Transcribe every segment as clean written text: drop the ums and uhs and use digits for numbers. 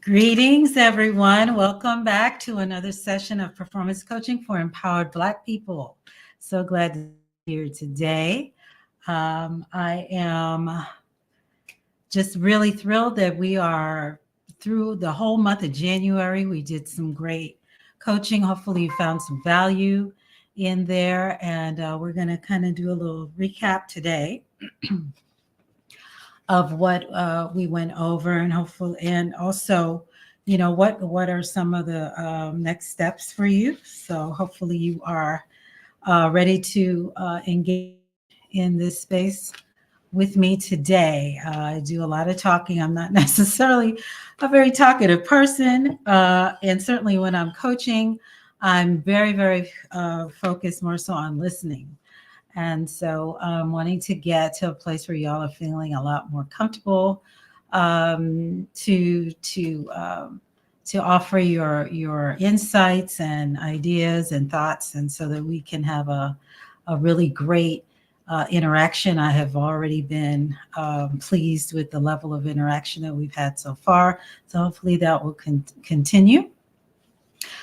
Greetings, everyone. Welcome back to another session of performance coaching for empowered Black people. So glad to be here today. I am just really thrilled that we are through the whole month of January. We did some great coaching. Hopefully, you found some value in there. And we're going to kind of do a little recap today of what we went over, and hopefully, and also, what are some of the next steps for you. So hopefully you are ready to engage in this space with me today. I do a lot of talking. I'm not necessarily a very talkative person, and certainly when I'm coaching, I'm very, very focused more so on listening. And so I'm wanting to get to a place where y'all are feeling a lot more comfortable to offer your insights and ideas and thoughts, and so that we can have a really great interaction. I have already been pleased with the level of interaction that we've had so far. So hopefully that will continue.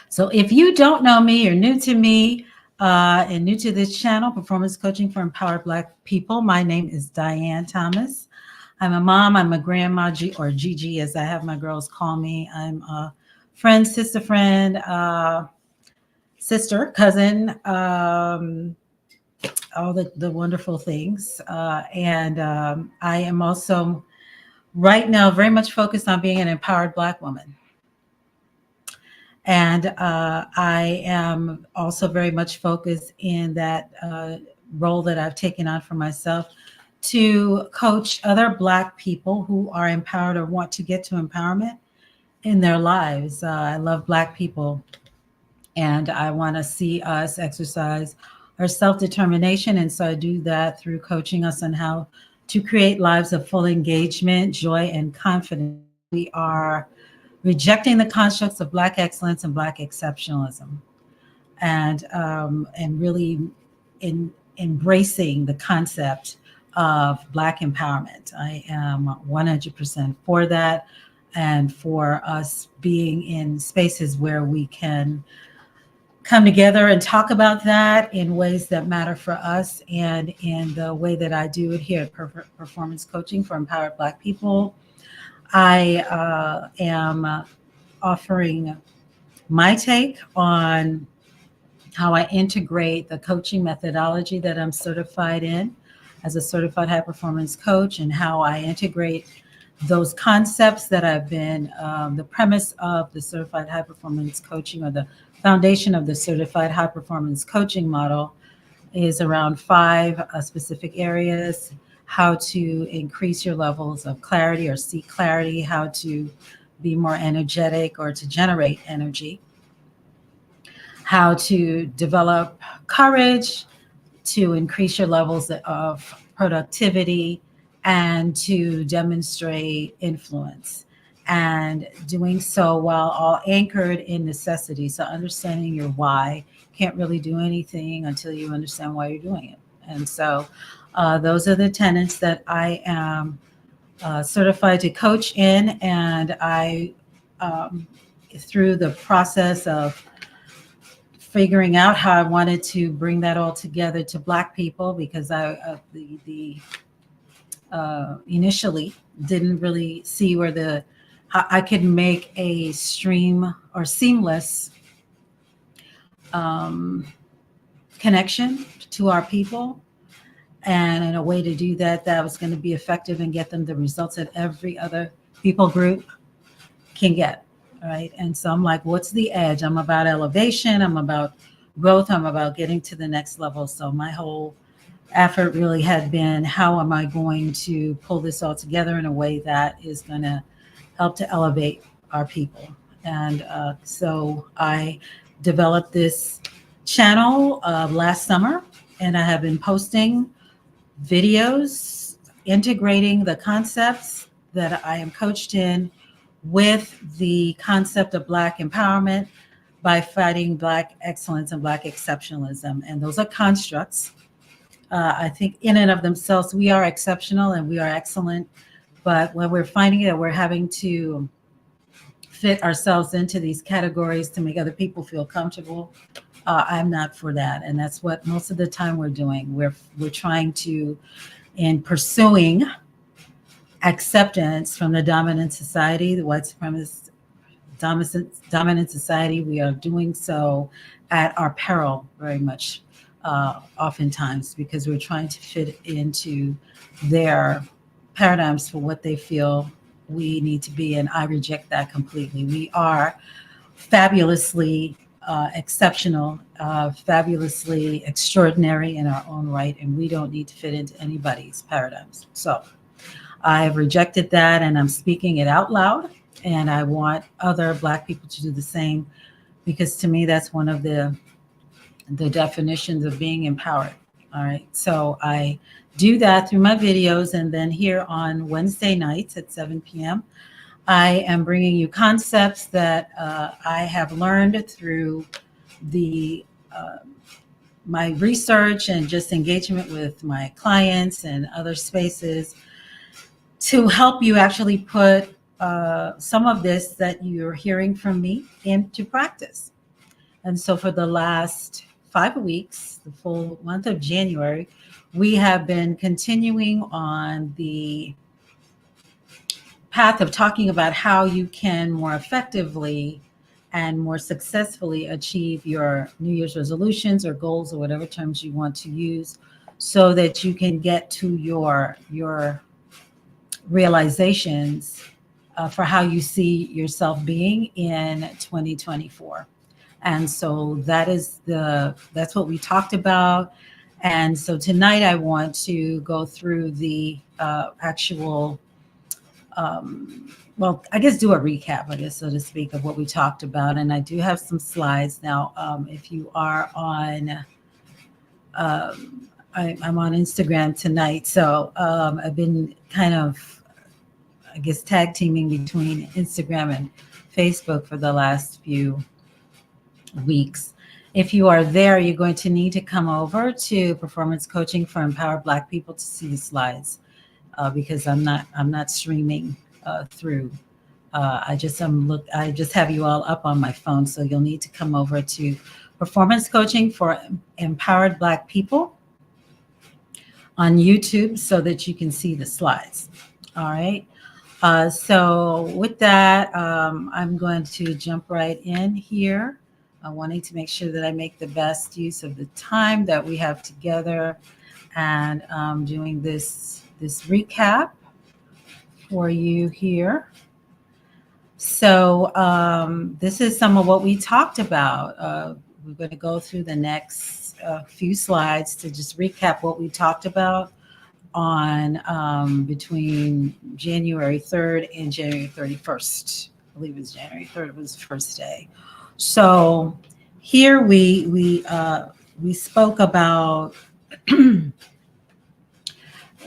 So if you don't know me, you're new to me, and new to this channel, Performance Coaching for Empowered Black People. My name is Diane Thomas. I'm a mom. I'm a grandma, or Gigi, as I have my girls call me. I'm a friend, sister friend, sister, cousin, all the wonderful things. And I am also right now very much focused on being an empowered Black woman. And I am also very much focused in that role that I've taken on for myself to coach other Black people who are empowered or want to get to empowerment in their lives. I love Black people, and I want to see us exercise our self-determination. And so I do that through coaching us on how to create lives of full engagement, joy, and confidence. We are rejecting the constructs of Black excellence and Black exceptionalism, and really embracing the concept of Black empowerment. I am 100% for that, and for us being in spaces where we can come together and talk about that in ways that matter for us, and in the way that I do it here at Performance Coaching for Empowered Black People. I am offering my take on how I integrate the coaching methodology that I'm certified in as a certified high performance coach, and how I integrate those concepts that I've been the premise of the certified high performance coaching, or the foundation of the certified high performance coaching model, is around 5 specific areas: how to increase your levels of clarity or seek clarity, how to be more energetic or to generate energy, how to develop courage, to increase your levels of productivity, and to demonstrate influence. And doing so while all anchored in necessity. So understanding your why. Can't really do anything until you understand why you're doing it. And so those are the tenets that I am certified to coach in. And I, through the process of figuring out how I wanted to bring that all together to Black people, because I initially didn't really see where I could make a stream or seamless connection to our people, and in a way to do that was going to be effective and get them the results that every other people group can get. Right. And so I'm like, what's the edge? I'm about elevation. I'm about growth. I'm about getting to the next level. So my whole effort really had been, how am I going to pull this all together in a way that is going to help to elevate our people? And so I developed this channel last summer, and I have been posting videos integrating the concepts that I am coached in with the concept of Black empowerment by fighting Black excellence and Black exceptionalism. And those are constructs. I think in and of themselves, we are exceptional and we are excellent. But when we're finding that we're having to fit ourselves into these categories to make other people feel comfortable. I'm not for that, and that's what most of the time we're doing. We're trying to, in pursuing acceptance from the dominant society, the white supremacist dominant society. We are doing so at our peril, very much, oftentimes, because we're trying to fit into their paradigms for what they feel we need to be, and I reject that completely. We are fabulously exceptional, fabulously extraordinary in our own right, and we don't need to fit into anybody's paradigms. So I have rejected that, and I'm speaking it out loud, and I want other Black people to do the same, because to me, that's one of the definitions of being empowered. All right. So I do that through my videos, and then here on Wednesday nights at 7 p.m., I am bringing you concepts that I have learned through the my research and just engagement with my clients and other spaces to help you actually put some of this that you're hearing from me into practice. And so for the last 5 weeks, the full month of January, we have been continuing on the path of talking about how you can more effectively and more successfully achieve your New Year's resolutions or goals, or whatever terms you want to use, so that you can get to your realizations for how you see yourself being in 2024. And so that's what we talked about. And so tonight I want to go through the actual, well, I guess do a recap, I guess, so to speak, of what we talked about. And I do have some slides now. If you are on, I'm on Instagram tonight. So I've been kind of, I guess, tag teaming between Instagram and Facebook for the last few weeks. If you are there, you're going to need to come over to Performance Coaching for Empowered Black People to see the slides, because I'm not streaming through. I just have you all up on my phone, so you'll need to come over to Performance Coaching for Empowered Black People on YouTube so that you can see the slides. All right. So with that, I'm going to jump right in here. Wanting to make sure that I make the best use of the time that we have together, and doing this recap for you here. So this is some of what we talked about. We're going to go through the next few slides to just recap what we talked about on between January 3rd and January 31st. I believe it was January 3rd was the first day. So here we spoke about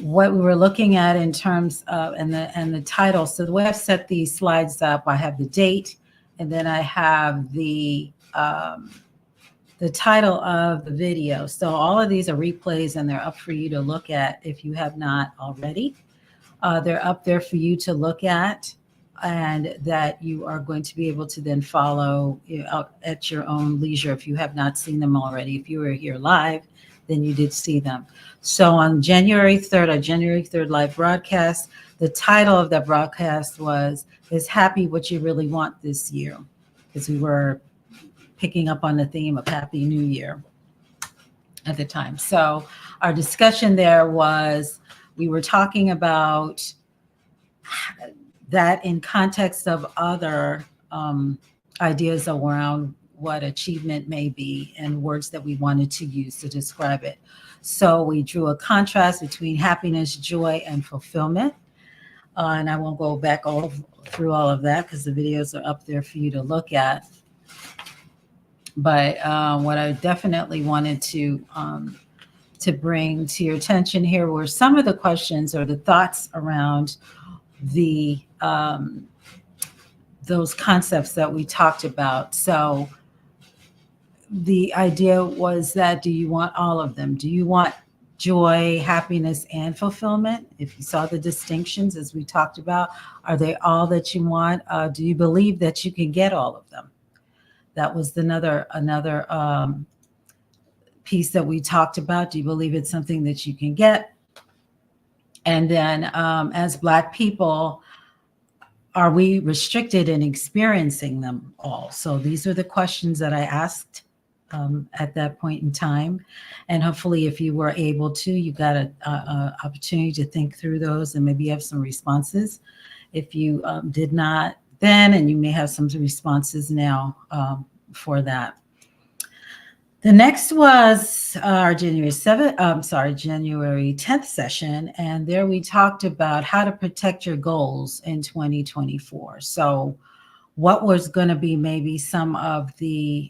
what we were looking at in terms of and the title. So the way I've set these slides up, I have the date, and then I have the title of the video. So all of these are replays, and they're up for you to look at if you have not already. They're up there for you to look at, and that you are going to be able to then follow out at your own leisure if you have not seen them already. If you were here live, then you did see them. So on January 3rd, our January 3rd live broadcast, the title of that broadcast was "Is Happy What You Really Want This Year?" Because we were picking up on the theme of Happy New Year at the time. So our discussion there was, we were talking about that in context of other ideas around what achievement may be and words that we wanted to use to describe it. So we drew a contrast between happiness, joy, and fulfillment. And I won't go back through all of that because the videos are up there for you to look at. But what I definitely wanted to bring to your attention here were some of the questions or the thoughts around the those concepts that we talked about. So the idea was that, do you want all of them? Do you want joy, happiness, and fulfillment? If you saw the distinctions as we talked about, are they all that you want? Do you believe that you can get all of them? That was another piece that we talked about. Do you believe it's something that you can get? And then as Black people, are we restricted in experiencing them all? So these are the questions that I asked at that point in time. And hopefully if you were able to, you got an opportunity to think through those and maybe have some responses. If you did not then, and you may have some responses now for that. The next was our January 10th session. And there we talked about how to protect your goals in 2024. So what was going to be maybe some of the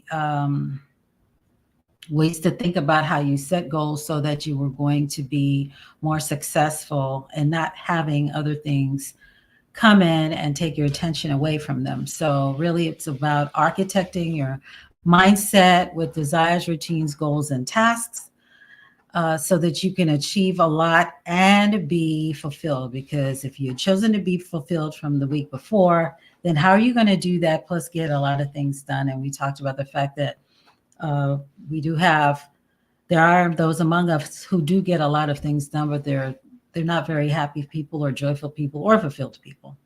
ways to think about how you set goals so that you were going to be more successful and not having other things come in and take your attention away from them. So really it's about architecting your mindset with desires, routines, goals, and tasks so that you can achieve a lot and be fulfilled. Because if you had chosen to be fulfilled from the week before, then how are you going to do that plus get a lot of things done? And we talked about the fact that there are those among us who do get a lot of things done, but they're not very happy people or joyful people or fulfilled people.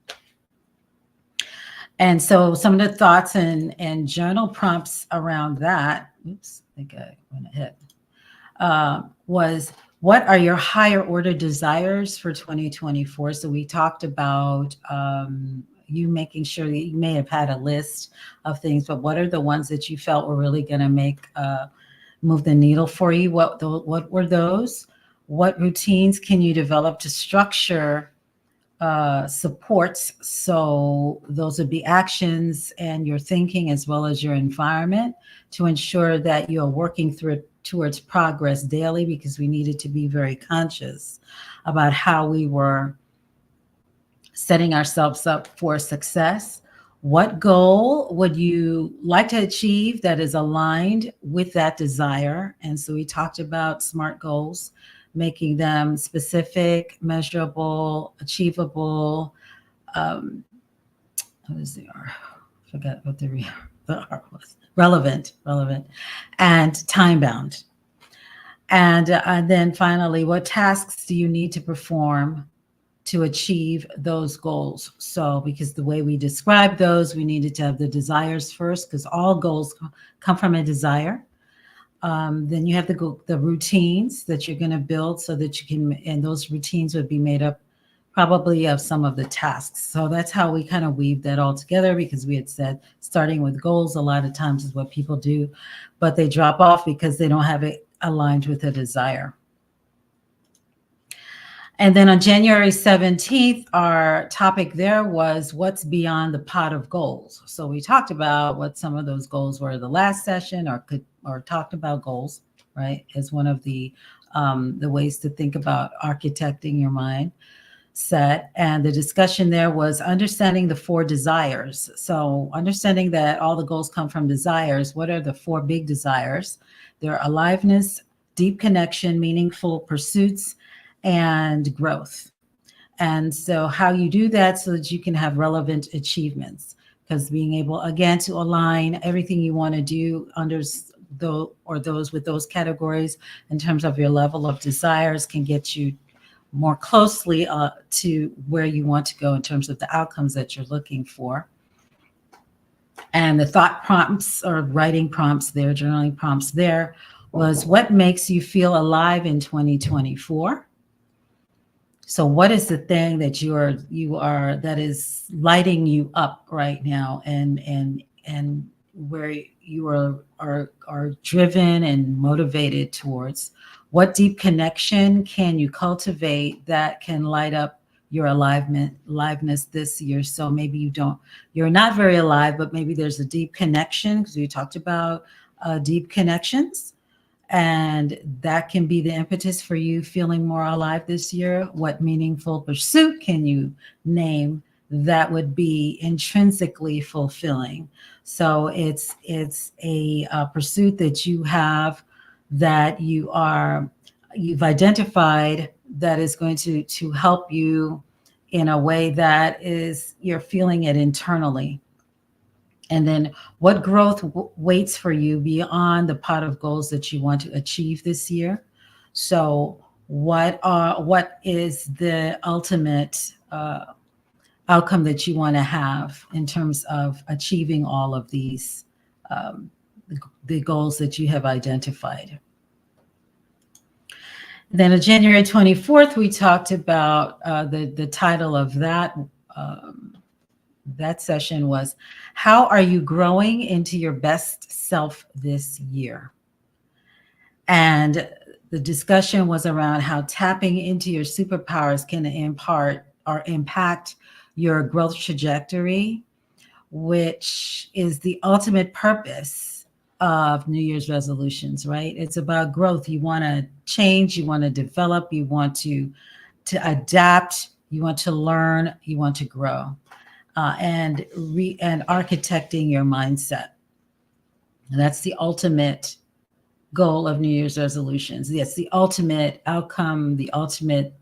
And so some of the thoughts and journal prompts around that, oops, I think I went ahead, was what are your higher order desires for 2024? So we talked about you making sure that you may have had a list of things, but what are the ones that you felt were really going to make move the needle for you? What were those? What routines can you develop to structure supports? So those would be actions and your thinking as well as your environment to ensure that you're working towards progress daily, because we needed to be very conscious about how we were setting ourselves up for success. What goal would you like to achieve that is aligned with that desire? And so we talked about SMART goals, making them specific, measurable, achievable. What is the R? I forgot what the R was. Relevant, and time bound. And then finally, what tasks do you need to perform to achieve those goals? So because the way we describe those, we needed to have the desires first, because all goals come from a desire. Then you have the routines that you're going to build so that you can, and those routines would be made up probably of some of the tasks. So that's how we kind of weave that all together, because we had said starting with goals a lot of times is what people do, but they drop off because they don't have it aligned with a desire. And then on January 17th, our topic there was what's beyond the pot of goals. So we talked about what some of those goals were the last session, or talked about goals, right, as one of the ways to think about architecting your mind set. And the discussion there was understanding the 4 desires. So understanding that all the goals come from desires. What are the 4 big desires? They're aliveness, deep connection, meaningful pursuits, and growth. And so how you do that so that you can have relevant achievements, because being able, again, to align everything you want to do under those with those categories in terms of your level of desires can get you more closely to where you want to go in terms of the outcomes that you're looking for. And the thought prompts or writing prompts there, journaling prompts there, was what makes you feel alive in 2024? So what is the thing that you are that is lighting you up right now, and where you are driven and motivated towards? What deep connection can you cultivate that can light up your aliveness this year? So maybe you're not very alive, but maybe there's a deep connection, because we talked about deep connections. And that can be the impetus for you feeling more alive this year. What meaningful pursuit can you name that would be intrinsically fulfilling? So it's a pursuit that you have that you are you've identified that is going to help you in a way that is you're feeling it internally. And then what growth waits for you beyond the pot of goals that you want to achieve this year? So what is the ultimate outcome that you want to have in terms of achieving all of these um, the goals that you have identified? Then on January 24th, we talked about the title of um, that session was, how are you growing into your best self this year? And the discussion was around how tapping into your superpowers can impart or impact your growth trajectory, which is the ultimate purpose of New Year's resolutions, right? It's about growth. You want to change, you want to develop, you want to adapt, you want to learn, you want to grow, and architecting your mindset. And that's the ultimate goal of New Year's resolutions. Yes, the ultimate outcome, the ultimate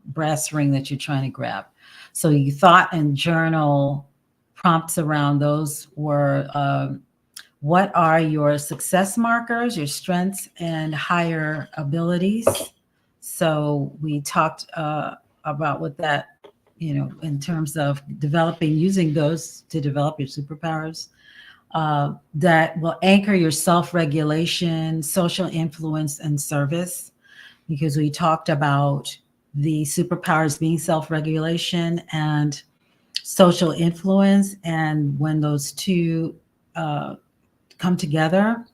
brass ring that you're trying to grab. So you thought and journal prompts around those were, what are your success markers, your strengths and higher abilities? So we talked about what that, in terms of developing, using those to develop your superpowers. That will anchor your self-regulation, social influence, and service, because we talked about the superpowers being self-regulation and social influence. And when those two come together,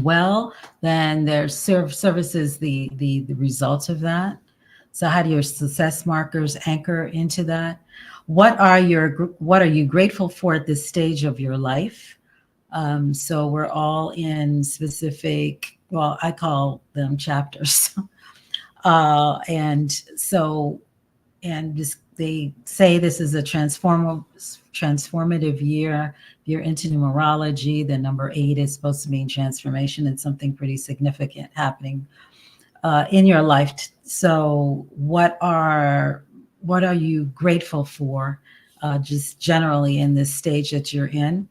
well, then there's services the results of that. So how do your success markers anchor into that? What are you grateful for at this stage of your life? So we're all in specific, well, I call them chapters. And so, they say this is a transformative year. If you're into numerology, the number 8 is supposed to mean transformation and something pretty significant happening in your life. So what are you grateful for, just generally in this stage that you're in?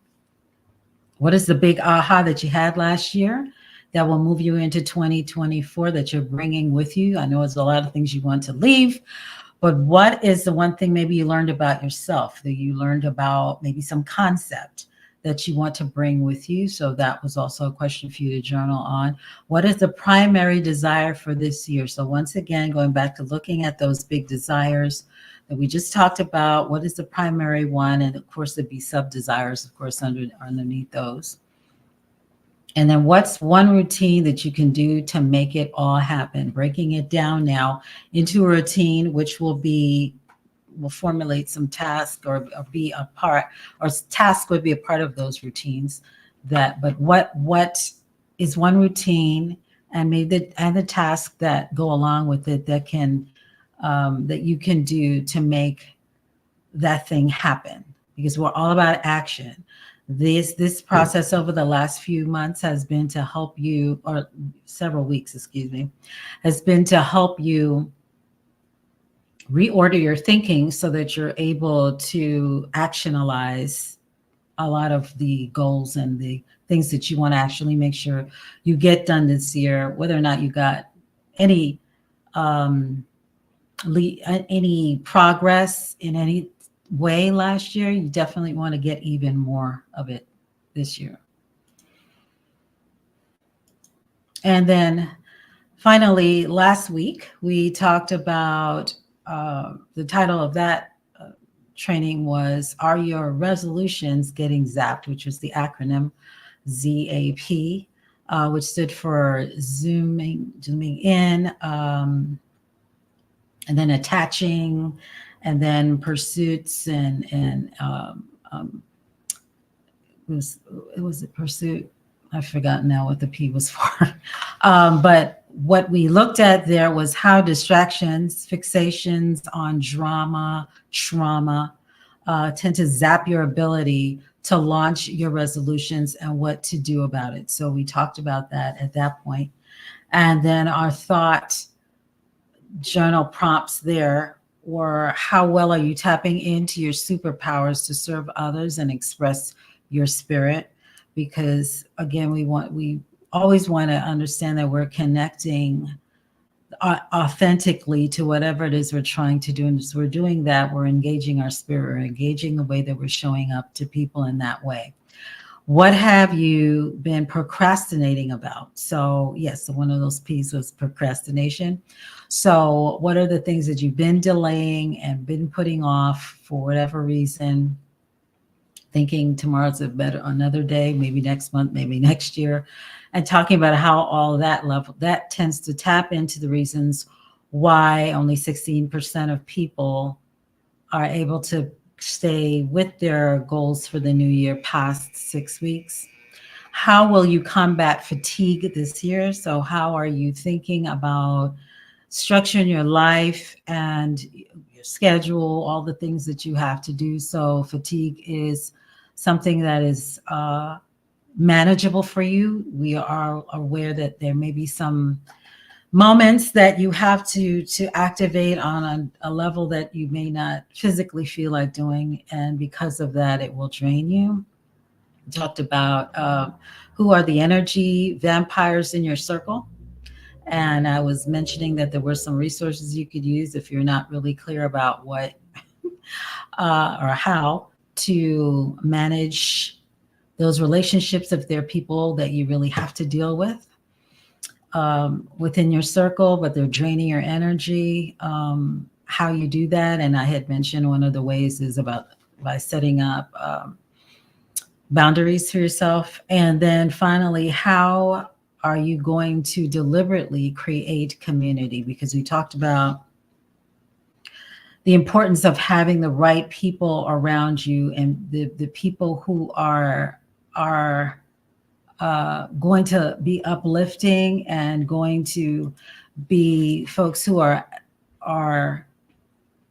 What is the big aha that you had last year that will move you into 2024 that you're bringing with you? I know it's a lot of things you want to leave, but what is the one thing maybe you learned about yourself, that you learned about maybe some concept that you want to bring with you? So that was also a question for you to journal on. What is the primary desire for this year? So once again, going back to looking at those big desires that we just talked about, what is the primary one? And of course, there'd be sub desires, of course, underneath those. And then what's one routine that you can do to make it all happen? Breaking it down now into a routine, which will formulate some task or be a part, or task would be a part of those routines. But what is one routine, and maybe the task that go along with it that you can do to make that thing happen? Because we're all about action. This process over the last few months has been to help you, or several weeks, excuse me, has been to help you reorder your thinking so that you're able to actionalize a lot of the goals and the things that you want to actually make sure you get done this year, whether or not you got any progress in any way last year. You definitely want to get even more of it this year. And then finally, last week, we talked about the title of that training was, Are Your Resolutions Getting Zapped? Which was the acronym ZAP, which stood for zooming in, and then attaching, and then pursuits, and it was a pursuit. I forgot now what the P was for. But what we looked at there was how distractions, fixations on trauma, tend to zap your ability to launch your resolutions and what to do about it. So we talked about that at that point. And then our thought journal prompts there, or how well are you tapping into your superpowers to serve others and express your spirit? Because again, we always want to understand that we're connecting authentically to whatever it is we're trying to do. And as we're doing that, we're engaging our spirit, we're engaging the way that we're showing up to people in that way. What have you been procrastinating about? So yes, so one of those P's was procrastination. So what are the things that you've been delaying and been putting off for whatever reason, thinking tomorrow's another day, maybe next month, maybe next year, and talking about how all that tends to tap into the reasons why only 16% of people are able to stay with their goals for the new year past 6 weeks. How will you combat fatigue this year? So how are you thinking about structuring your life and your schedule, all the things that you have to do? So fatigue is something that is manageable for you. We are aware that there may be some moments that you have to activate on a level that you may not physically feel like doing, and because of that it will drain you. We talked about who are the energy vampires in your circle, and I was mentioning that there were some resources you could use if you're not really clear about what or how to manage those relationships, if they're people that you really have to deal with within your circle, but they're draining your energy, how you do that. And I had mentioned one of the ways is by setting up boundaries for yourself. And then finally, how are you going to deliberately create community? Because we talked about the importance of having the right people around you, and the people who are going to be uplifting and going to be folks who are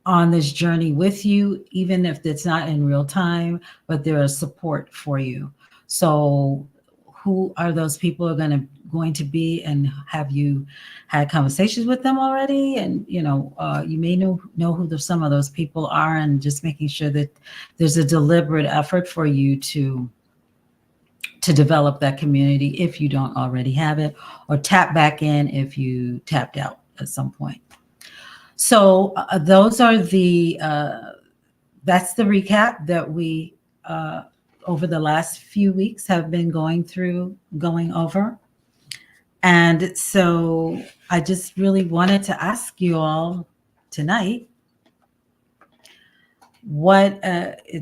on this journey with you, even if it's not in real time, but they're a support for you. So who are those people are going to be, and have you had conversations with them already? And you may know who some of those people are, and just making sure that there's a deliberate effort for you to develop that community if you don't already have it, or tap back in if you tapped out at some point. So those are that's the recap that we over the last few weeks have been going over. And so I just really wanted to ask you all tonight,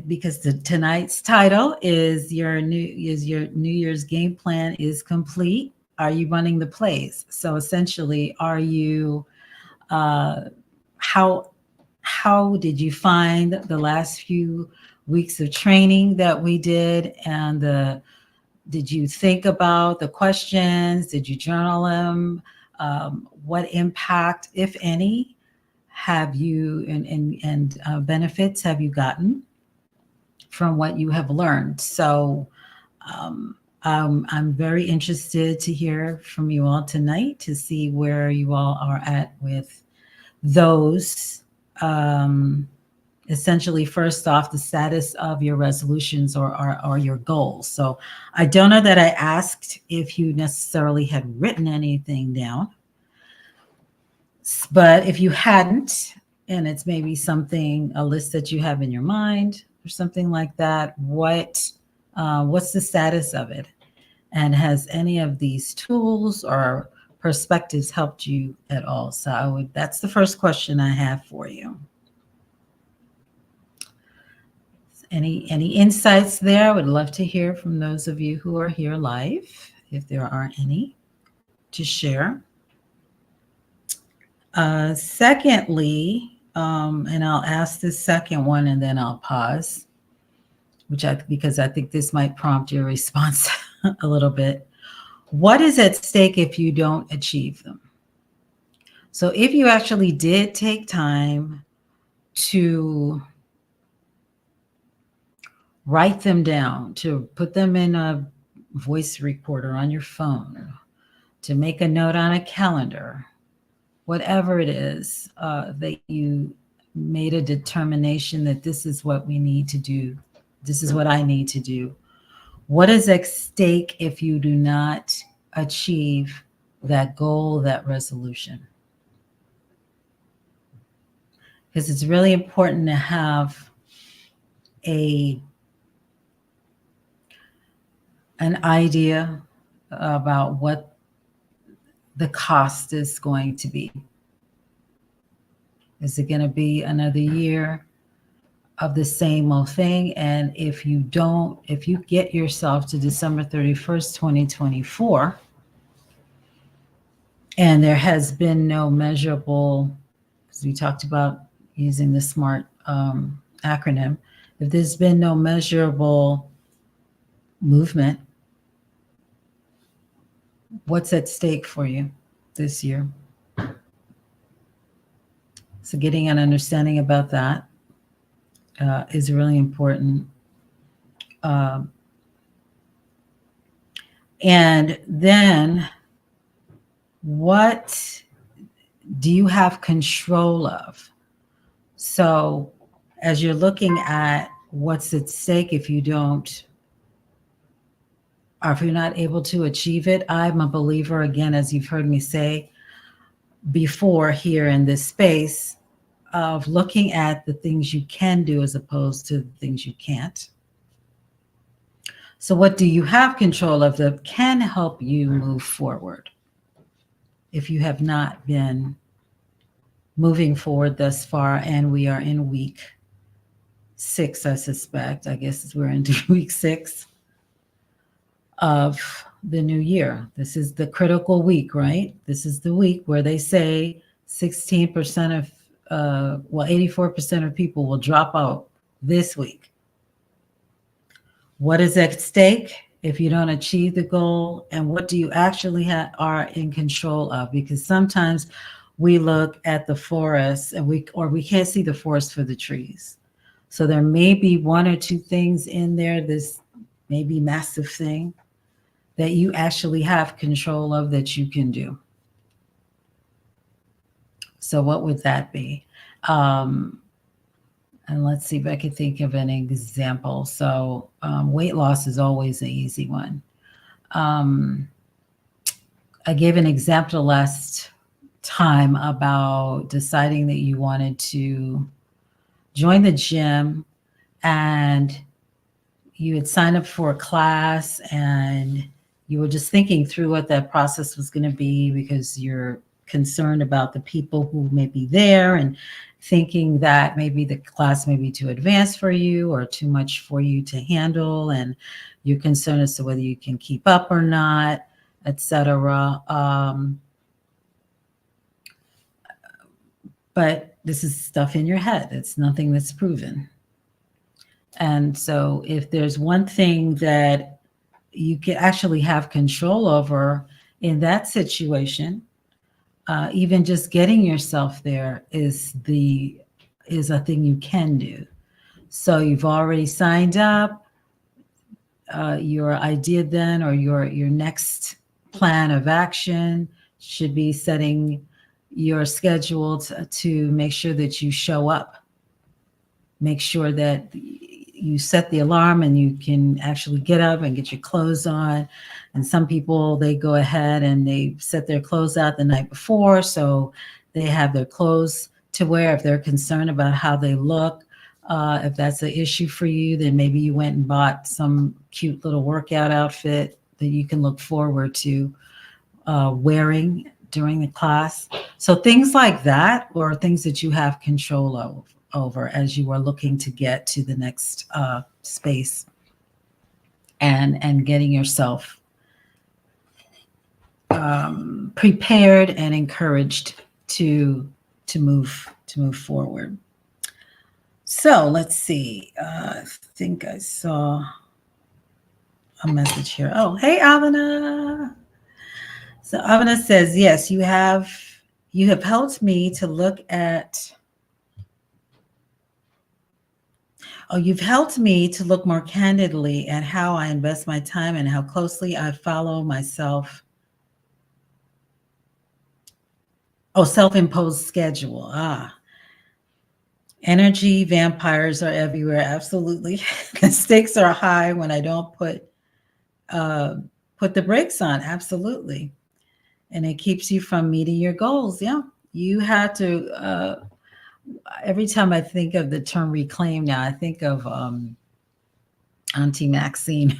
because tonight's title is your New Year's game plan is complete. Are you running the plays? So essentially, are you how did you find the last few weeks of training that we did? And did you think about the questions? Did you journal them? What impact, if any, have you and benefits have you gotten from what you have learned? So I'm very interested to hear from you all tonight, to see where you all are at with those. Essentially, first off, the status of your resolutions or your goals. So I don't know that I asked if you necessarily had written anything down, but if you hadn't, and it's maybe a list that you have in your mind or something like that, what's the status of it? And has any of these tools or perspectives helped you at all? So that's the first question I have for you. Any insights there? I would love to hear from those of you who are here live, if there are any to share. Secondly, and I'll ask this second one and then I'll pause, because I think this might prompt your response a little bit. What is at stake if you don't achieve them? So if you actually did take time to write them down, to put them in a voice recorder on your phone, to make a note on a calendar, whatever it is that you made a determination that this is what we need to do, this is what I need to do. What is at stake if you do not achieve that goal, that resolution? Because it's really important to have an idea about what the cost is going to be. Is it going to be another year of the same old thing? And if you get yourself to December 31st, 2024, and there has been no measurable, because we talked about using the SMART acronym, if there's been no measurable movement, what's at stake for you this year? So getting an understanding about that is really important. And then what do you have control of? So as you're looking at what's at stake if you don't, or if you're not able to achieve it, I'm a believer, again, as you've heard me say before here in this space, of looking at the things you can do as opposed to the things you can't. So what do you have control of that can help you move forward if you have not been moving forward thus far? And we are in week 6, I suspect. I guess we're into week 6 of the new year. This is the critical week, right? This is the week where they say 16% of 84% of people will drop out this week. What is at stake if you don't achieve the goal, and what do you actually are in control of? Because sometimes we look at the forest and we can't see the forest for the trees. So there may be 1 or 2 things in there, this maybe massive thing that you actually have control of that you can do. So what would that be? And let's see if I can think of an example. So weight loss is always an easy one. I gave an example last time about deciding that you wanted to join the gym, and you had signed up for a class and you were just thinking through what that process was going to be because you're concerned about the people who may be there and thinking that maybe the class may be too advanced for you or too much for you to handle, and you're concerned as to whether you can keep up or not, etc. But this is stuff in your head. It's nothing that's proven. And so if there's one thing that you can actually have control over in that situation, even just getting yourself there is a thing you can do. So you've already signed up. Your idea then, or your next plan of action, should be setting your schedule to make sure that you show up. Make sure that you set the alarm and you can actually get up and get your clothes on. And some people, they go ahead and they set their clothes out the night before, so they have their clothes to wear if they're concerned about how they look. If that's an issue for you, then maybe you went and bought some cute little workout outfit that you can look forward to wearing during the class. So things like that, or things that you have control over as you are looking to get to the next space and getting yourself prepared and encouraged to move forward. So let's see. I think I saw a message here. Oh, hey, Avana. So Avana says, yes, you have helped me to look at. Oh, you've helped me to look more candidly at how I invest my time and how closely I follow myself Oh, self-imposed schedule. Energy vampires are everywhere. Absolutely. The stakes are high when I don't uh, put the brakes on. Absolutely. And it keeps you from meeting your goals. Yeah. You had to, every time I think of the term reclaim now, I think of Auntie Maxine.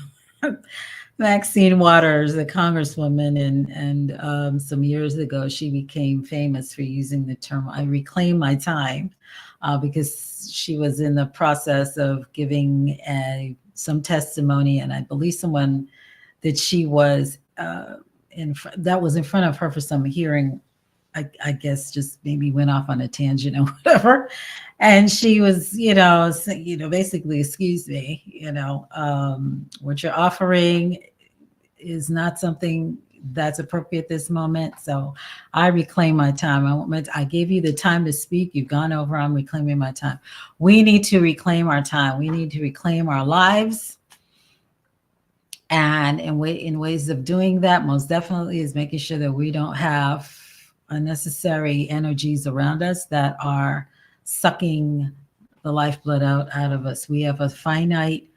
Maxine Waters, the congresswoman, and some years ago, she became famous for using the term "I reclaim my time," because she was in the process of giving some testimony, and I believe someone that she was that was in front of her for some hearing. I guess just maybe went off on a tangent or whatever, and she was, basically, excuse me, what you're offering is not something that's appropriate this moment. So I reclaim my time. I gave you the time to speak. You've gone over. I'm reclaiming my time. We need to reclaim our time. We need to reclaim our lives. And in ways of doing that, most definitely is making sure that we don't have unnecessary energies around us that are sucking the lifeblood out of us. We have a finite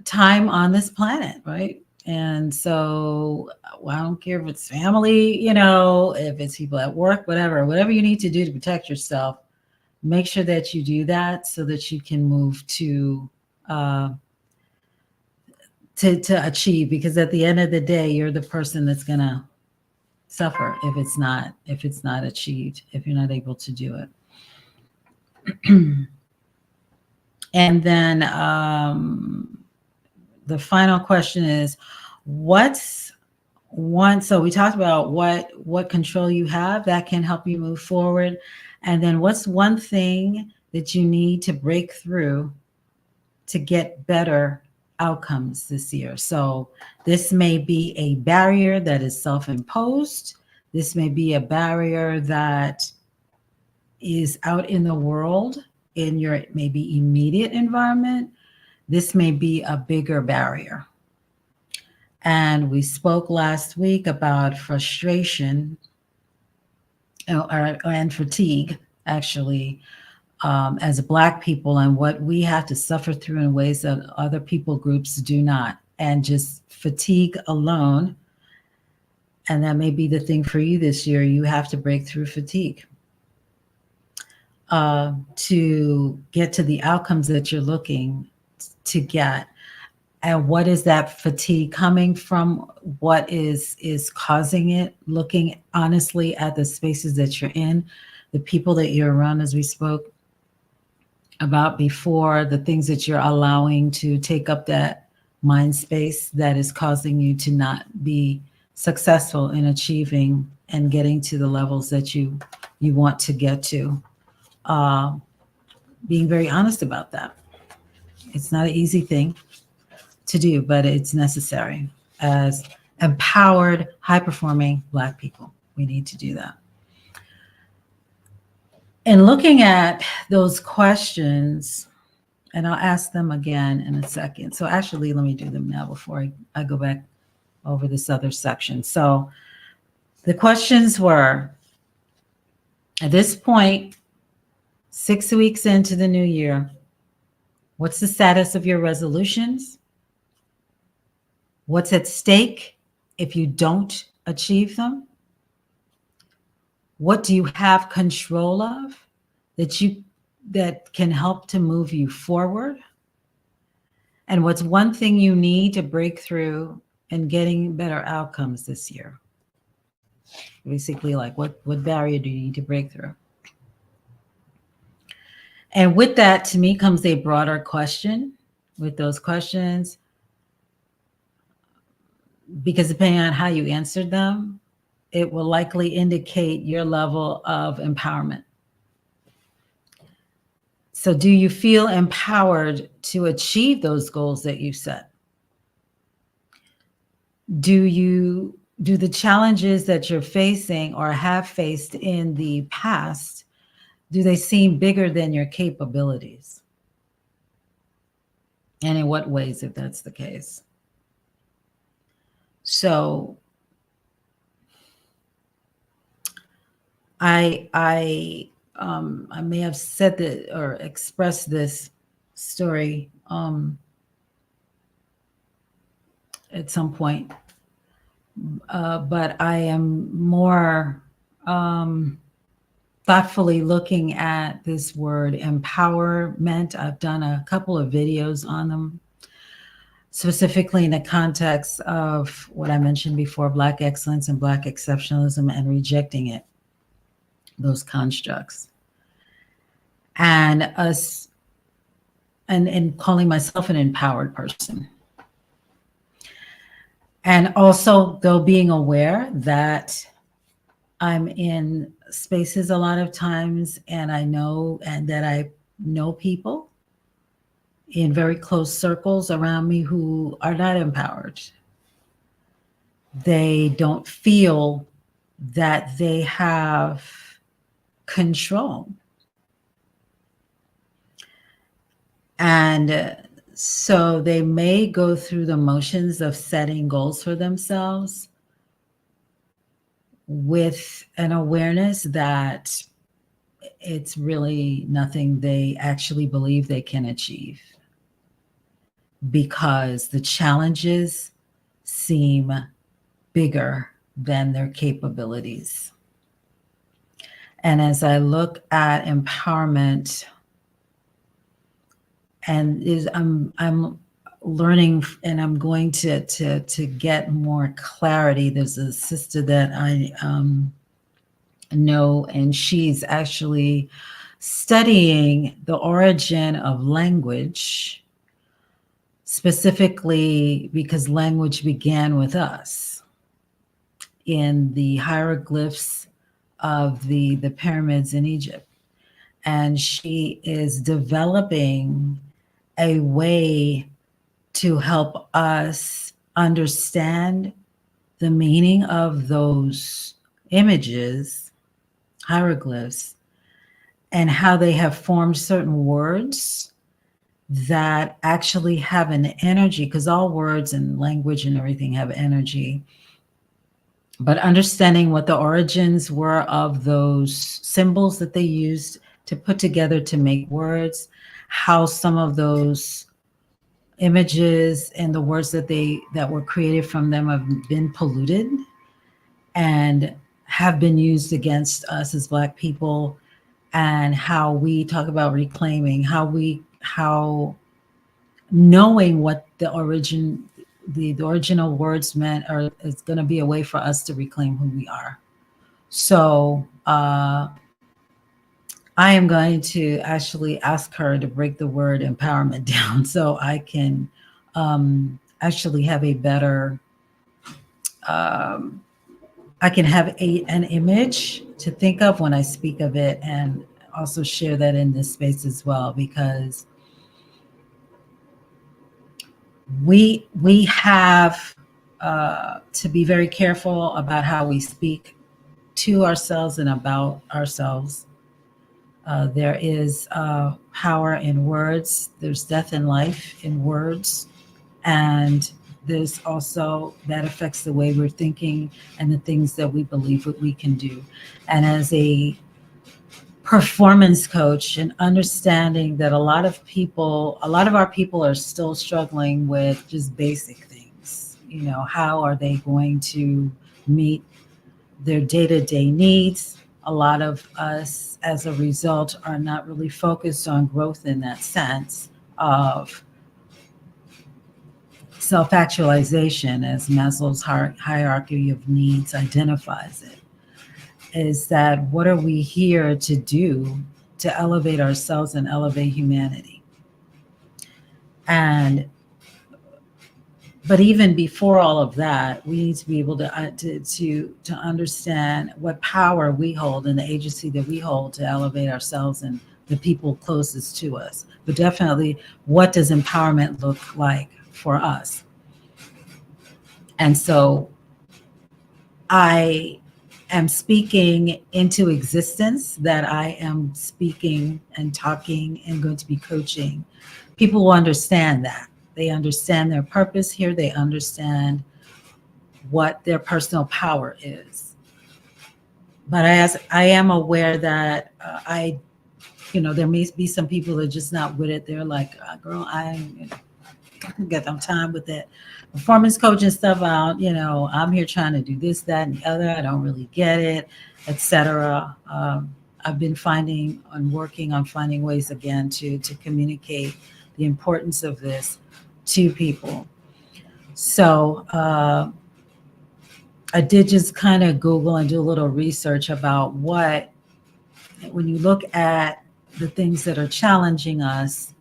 time on this planet, right? And so, well, I don't care if it's family, if it's people at work, whatever you need to do to protect yourself, make sure that you do that so that you can move to achieve, because at the end of the day, you're the person that's going to suffer if it's not achieved, if you're not able to do it. And then the final question is, what's one, so we talked about what control you have that can help you move forward, and then what's one thing that you need to break through to get better outcomes this year. So this may be a barrier that is self-imposed. This may be a barrier that is out in the world, in your maybe immediate environment. This may be a bigger barrier. And we spoke last week about frustration and fatigue, actually, as Black people, and what we have to suffer through in ways that other people groups do not. And just fatigue alone, and that may be the thing for you this year, you have to break through fatigue to get to the outcomes that you're looking to get. And what is that fatigue coming from? What is causing it? Looking honestly at the spaces that you're in, the people that you're around, as we spoke about before, the things that you're allowing to take up that mind space that is causing you to not be successful in achieving and getting to the levels that you want to get to. Being very honest about that. It's not an easy thing to do, but it's necessary. As empowered, high-performing Black people, we need to do that. And looking at those questions, and I'll ask them again in a second. So actually, let me do them now before I go back over this other section. So the questions were, at this point, 6 weeks into the new year, what's the status of your resolutions? What's at stake if you don't achieve them? What do you have control of that can help to move you forward? And what's one thing you need to break through and getting better outcomes this year? Basically, like what barrier do you need to break through? And with that, to me, comes a broader question. With those questions, because depending on how you answered them, it will likely indicate your level of empowerment. So do you feel empowered to achieve those goals that you set? Do the challenges that you're facing or have faced in the past, do they seem bigger than your capabilities? And in what ways, if that's the case? So I may have said that or expressed this story at some point, but I am more thoughtfully looking at this word empowerment. I've done a couple of videos on them, specifically in the context of what I mentioned before, Black excellence and Black exceptionalism, and rejecting it, those constructs. And us, and calling myself an empowered person. And also, though, being aware that I'm in spaces a lot of times, and that I know people in very close circles around me who are not empowered. They don't feel that they have control. And so they may go through the motions of setting goals for themselves with an awareness that it's really nothing they actually believe they can achieve, because the challenges seem bigger than their capabilities. And as I look at empowerment, and I'm learning, and I'm going to get more clarity. There's a sister that I know, and she's actually studying the origin of language, specifically because language began with us in the hieroglyphs of the pyramids in Egypt. And she is developing a way to help us understand the meaning of those images, hieroglyphs, and how they have formed certain words that actually have an energy, because all words and language and everything have energy. But understanding what the origins were of those symbols that they used to put together to make words, how some of those images and the words that were created from them have been polluted and have been used against us as Black people, and how we talk about reclaiming, how knowing what the original words meant is going to be a way for us to reclaim who we are. So I am going to actually ask her to break the word empowerment down so I can actually have a better, I can have an image to think of when I speak of it, and also share that in this space as well, because we have to be very careful about how we speak to ourselves and about ourselves. There is power in words. There's death and life in words. And there's also, that affects the way we're thinking and the things that we believe that we can do. And as a performance coach, and understanding that a lot of our people are still struggling with just basic things. You know, how are they going to meet their day-to-day needs? A lot of us, as a result, are not really focused on growth in that sense of self-actualization, as Maslow's hierarchy of needs identifies it. Is that what are we here to do to elevate ourselves and elevate humanity? But even before all of that, we need to be able to understand what power we hold and the agency that we hold to elevate ourselves and the people closest to us. But definitely, what does empowerment look like for us? And so I am speaking into existence that I am speaking and talking and going to be coaching. People will understand that. They understand their purpose here. They understand what their personal power is. But I am aware that there may be some people that are just not with it. They're like, girl, I can get them time with that performance coaching stuff out. I'm here trying to do this, that, and the other. I don't really get it, etc. I've been finding and working on finding ways again to communicate the importance of this to people. So I did just kind of Google and do a little research about when you look at the things that are challenging us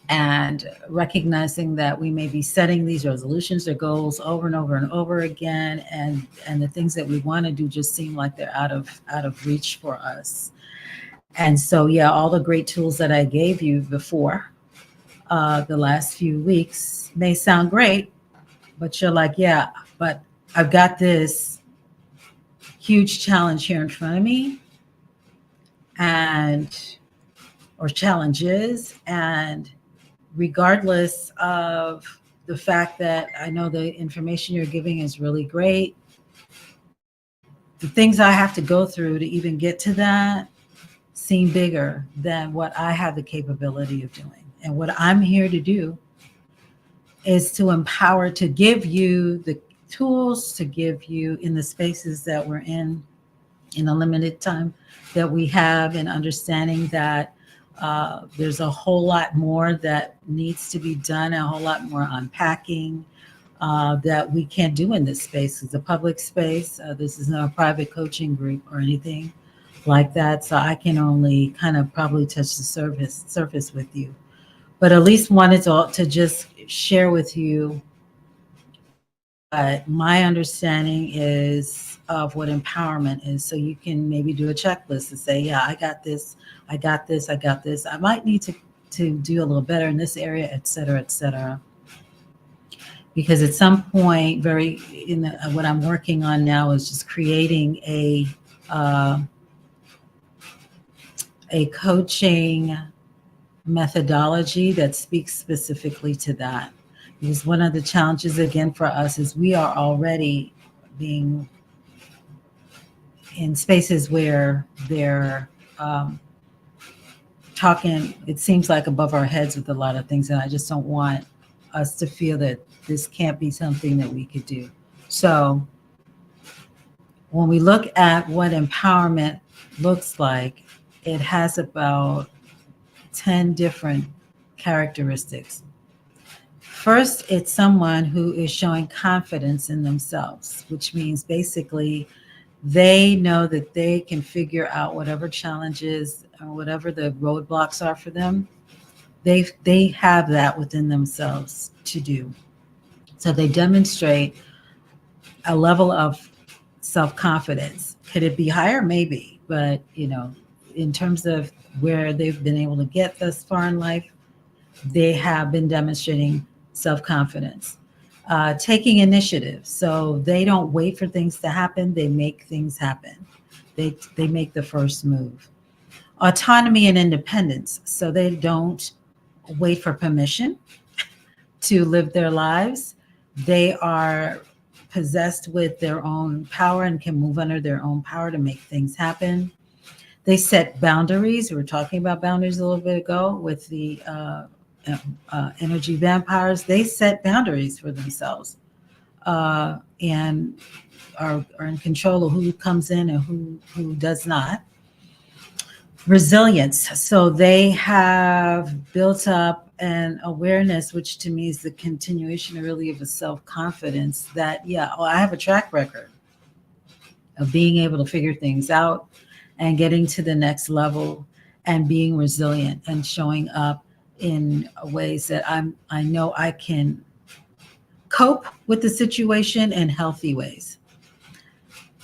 and recognizing that we may be setting these resolutions or goals over and over and over again, and the things that we want to do just seem like they're out of reach for us. And so, yeah, all the great tools that I gave you before the last few weeks may sound great, but you're like, yeah, but I've got this huge challenge here in front of me, or challenges, and regardless of the fact that I know the information you're giving is really great, the things I have to go through to even get to that seem bigger than what I have the capability of doing. And what I'm here to do is to empower, to give you the tools, to give you in the spaces that we're in the limited time that we have, and understanding that there's a whole lot more that needs to be done, a whole lot more unpacking that we can't do in this space. It's a public space. This is not a private coaching group or anything like that. So I can only kind of probably touch the surface with you. But at least wanted to just share with you what my understanding is of what empowerment is. So you can maybe do a checklist and say, yeah, I got this, I got this, I got this. I might need to do a little better in this area, et cetera, et cetera. Because at some point, what I'm working on now is just creating a coaching methodology that speaks specifically to that. Because one of the challenges, again, for us is we are already being in spaces where they're talking, it seems like above our heads with a lot of things. And I just don't want us to feel that this can't be something that we could do. So when we look at what empowerment looks like, it has about 10 different characteristics. First, it's someone who is showing confidence in themselves, which means basically they know that they can figure out whatever challenges or whatever the roadblocks are for them. They have that within themselves to do. So they demonstrate a level of self-confidence. Could it be higher? Maybe. But, in terms of where they've been able to get thus far in life, they have been demonstrating self-confidence. Taking initiative. So they don't wait for things to happen. They make things happen. They make the first move. Autonomy and independence. So they don't wait for permission to live their lives. They are possessed with their own power and can move under their own power to make things happen. They set boundaries. We were talking about boundaries a little bit ago with the energy vampires. They set boundaries for themselves and are in control of who comes in and who does not. Resilience. So they have built up an awareness, which to me is the continuation really of a self-confidence that, I have a track record of being able to figure things out and getting to the next level and being resilient and showing up in ways that I know I can cope with the situation in healthy ways.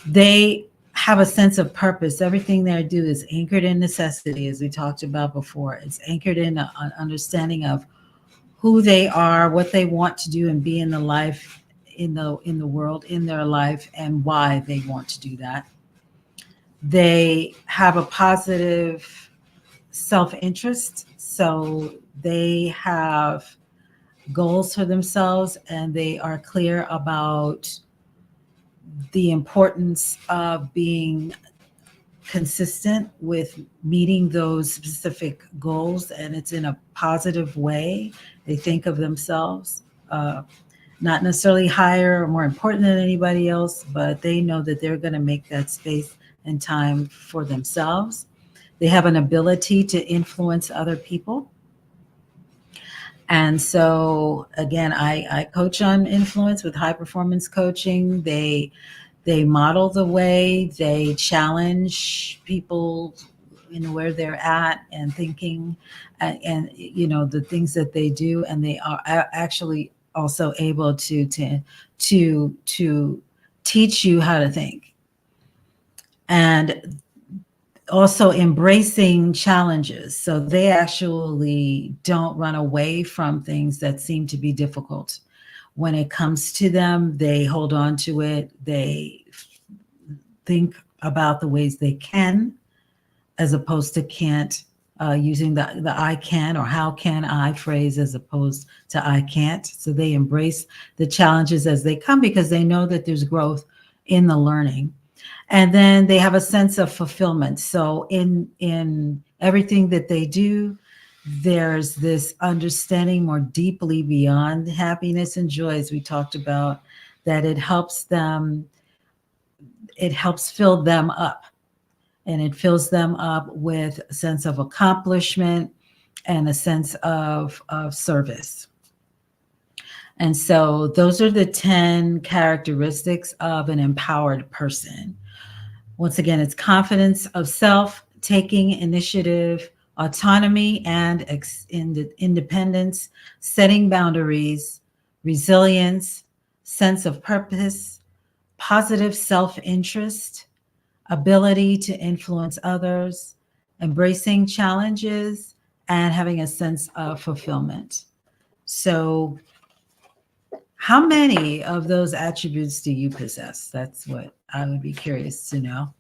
They have a sense of purpose. Everything they do is anchored in necessity, as we talked about before. It's anchored in an understanding of who they are, what they want to do and be in the life, in the world, in their life, and why they want to do that. They have a positive self-interest. So they have goals for themselves and they are clear about the importance of being consistent with meeting those specific goals, and it's in a positive way. They think of themselves not necessarily higher or more important than anybody else, but they know that they're going to make that space and time for themselves. They have an ability to influence other people. And so again, I coach on influence with high performance coaching. They model the way, they challenge people in where they're at and thinking, and you know, the things that they do, and they are actually also able to teach you how to think, and also embracing challenges. So they actually don't run away from things that seem to be difficult. When it comes to them, they hold on to it. They think about the ways they can, as opposed to can't, using the I can or how can I phrase as opposed to I can't. So they embrace the challenges as they come because they know that there's growth in the learning. And then they have a sense of fulfillment. So in everything that they do, there's this understanding more deeply beyond happiness and joy, as we talked about, that it helps fill them up, and it fills them up with a sense of accomplishment and a sense of service. And so those are the 10 characteristics of an empowered person. Once again, it's confidence of self, taking initiative, autonomy and independence, setting boundaries, resilience, sense of purpose, positive self-interest, ability to influence others, embracing challenges, and having a sense of fulfillment. So how many of those attributes do you possess? That's what I would be curious to know.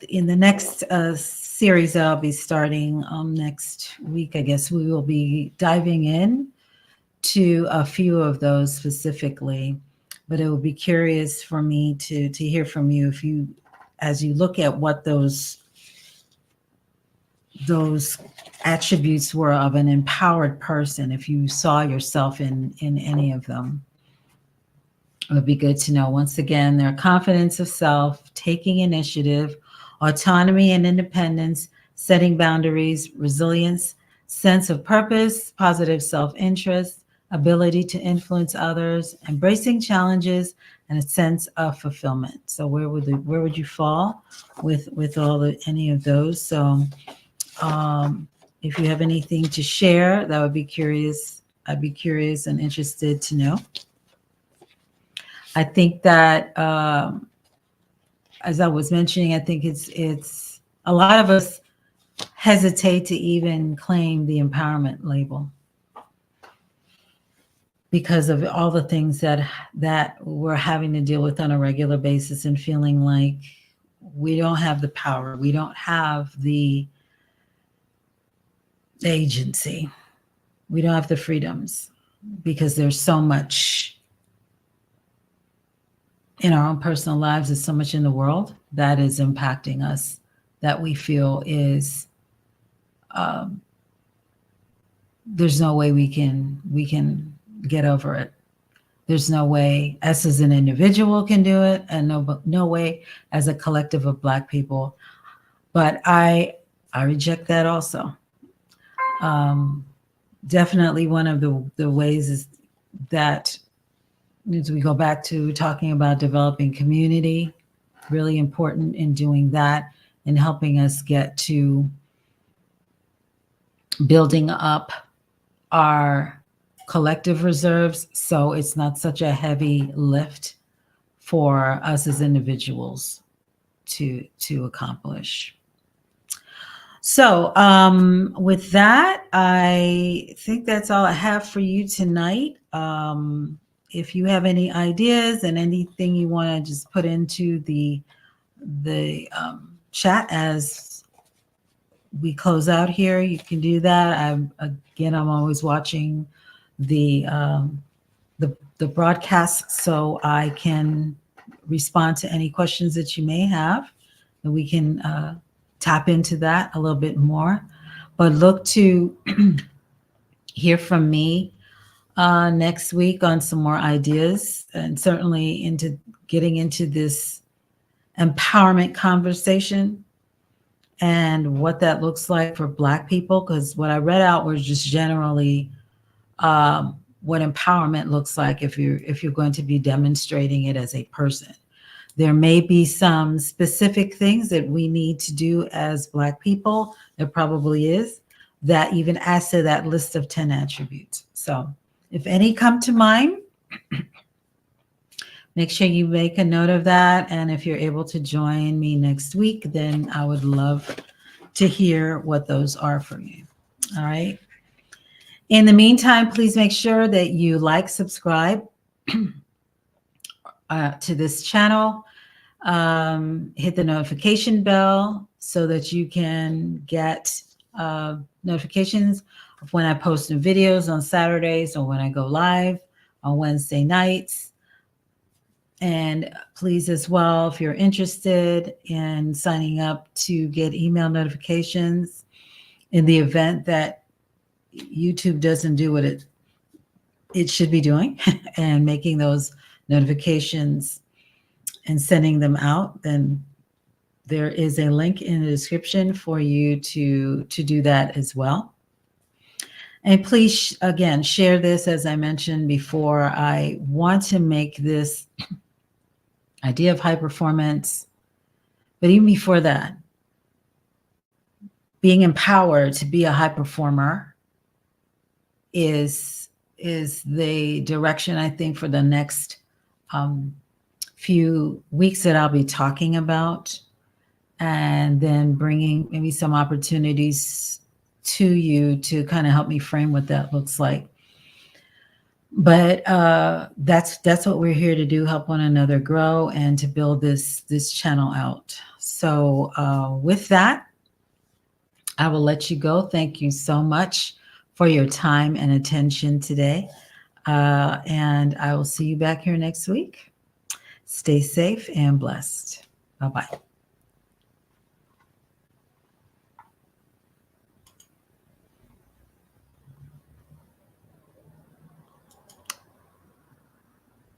In the next series I'll be starting next week, I guess we will be diving in to a few of those specifically, but it will be curious for me to hear from you, if you, as you look at what those attributes were of an empowered person, if you saw yourself in any of them. It would be good to know. Once again, their confidence of self, taking initiative, autonomy and independence, setting boundaries, resilience, sense of purpose, positive self-interest, ability to influence others, embracing challenges, and a sense of fulfillment. So where would you fall with any of those? So if you have anything to share, that would be curious. I'd be curious and interested to know. I think that, as I was mentioning, I think it's a lot of us hesitate to even claim the empowerment label because of all the things that we're having to deal with on a regular basis, and feeling like we don't have the power, we don't have the agency, we don't have the freedoms, because there's so much in our own personal lives, there's so much in the world that is impacting us that we feel is there's no way we can get over it. There's no way us as an individual can do it, and no way as a collective of Black people. But I reject that also. Definitely one of the ways is that, as we go back to talking about developing community, really important in doing that and helping us get to building up our collective reserves, so it's not such a heavy lift for us as individuals to accomplish. So with that, I think that's all I have for you tonight. If you have any ideas and anything you want to just put into the chat as we close out here, you can do that. I'm always watching the the broadcast so I can respond to any questions that you may have, and we can tap into that a little bit more. But look to hear from me next week on some more ideas, and certainly into getting into this empowerment conversation and what that looks like for Black people. Because what I read out was just generally what empowerment looks like if you're going to be demonstrating it as a person. There may be some specific things that we need to do as Black people. There probably is, that even adds to that list of 10 attributes. So if any come to mind, make sure you make a note of that. And if you're able to join me next week, then I would love to hear what those are for you. All right. In the meantime, please make sure that you like, subscribe to this channel. Hit the notification bell so that you can get notifications of when I post new videos on Saturdays or when I go live on Wednesday nights. And please as well, if you're interested in signing up to get email notifications in the event that YouTube doesn't do what it should be doing and making those notifications and sending them out, then there is a link in the description for you to do that as well. And please, again, share this. As I mentioned before, I want to make this idea of high performance, but even before that, being empowered to be a high performer is the direction, I think, for the next few weeks that I'll be talking about, and then bringing maybe some opportunities to you to kind of help me frame what that looks like. But that's what we're here to do, help one another grow and to build this channel out. So with that, I will let you go. Thank you so much for your time and attention today. And I will see you back here next week. Stay safe and blessed. Bye-bye.